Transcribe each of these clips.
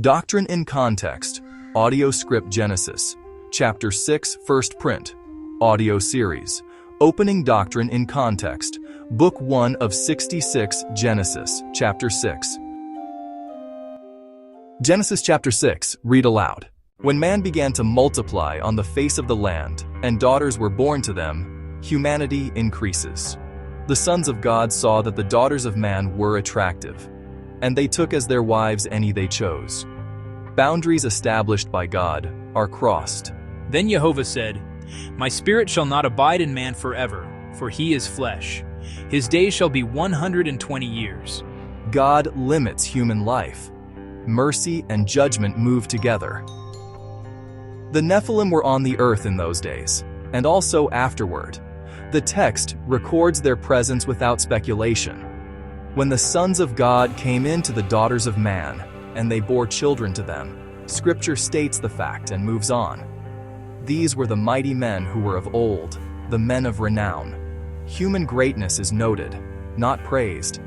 Doctrine in Context, Audio Script Genesis, Chapter 6, First Print, Audio Series, Opening Doctrine in Context, Book 1 of 66, Genesis, Chapter 6. Genesis chapter 6, read aloud. When man began to multiply on the face of the land, and daughters were born to them, humanity increases. The sons of God saw that the daughters of man were attractive, and they took as their wives any they chose. Boundaries established by God are crossed. Then Jehovah said, My spirit shall not abide in man forever, for he is flesh. His days shall be 120 years. God limits human life. Mercy and judgment move together. The Nephilim were on the earth in those days, and also afterward. The text records their presence without speculation. When the sons of God came in to the daughters of man, and they bore children to them, Scripture states the fact and moves on. These were the mighty men who were of old, the men of renown. Human greatness is noted, not praised.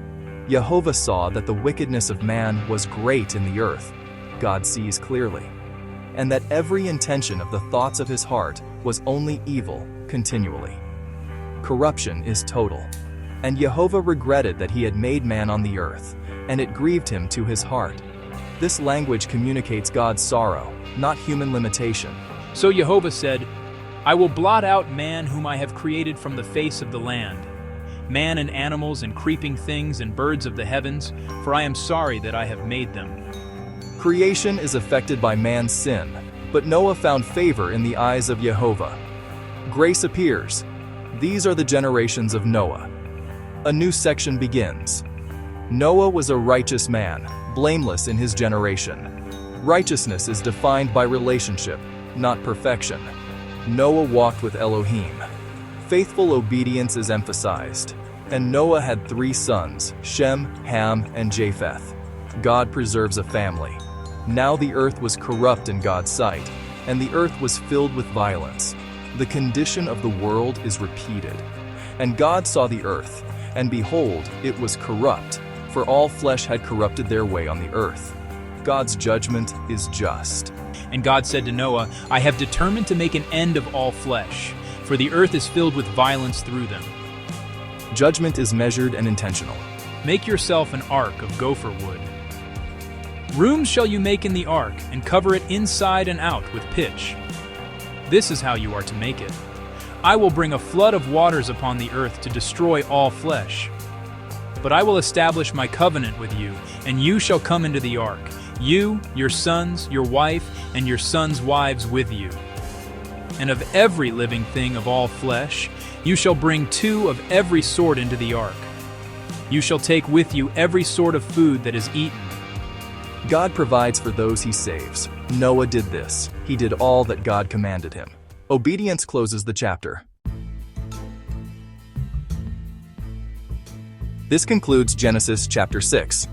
Jehovah saw that the wickedness of man was great in the earth. God sees clearly. And that every intention of the thoughts of his heart was only evil continually. Corruption is total. And Jehovah regretted that he had made man on the earth, and it grieved him to his heart. This language communicates God's sorrow, not human limitation. So Jehovah said, I will blot out man whom I have created from the face of the land, man and animals and creeping things and birds of the heavens, for I am sorry that I have made them. Creation is affected by man's sin, but Noah found favor in the eyes of Jehovah. Grace appears. These are the generations of Noah. A new section begins. Noah was a righteous man, blameless in his generation. Righteousness is defined by relationship, not perfection. Noah walked with Elohim. Faithful obedience is emphasized. And Noah had 3 sons, Shem, Ham, and Japheth. God preserves a family. Now the earth was corrupt in God's sight, and the earth was filled with violence. The condition of the world is repeated. And God saw the earth, and behold, it was corrupt, for all flesh had corrupted their way on the earth. God's judgment is just. And God said to Noah, I have determined to make an end of all flesh, for the earth is filled with violence through them. Judgment is measured and intentional. Make yourself an ark of gopher wood. Rooms shall you make in the ark, and cover it inside and out with pitch. This is how you are to make it. I will bring a flood of waters upon the earth to destroy all flesh. But I will establish my covenant with you, and you shall come into the ark, you, your sons, your wife, and your sons' wives with you. And of every living thing of all flesh, you shall bring 2 of every sort into the ark. You shall take with you every sort of food that is eaten. God provides for those he saves. Noah did this. He did all that God commanded him. Obedience closes the chapter. This concludes Genesis chapter 6.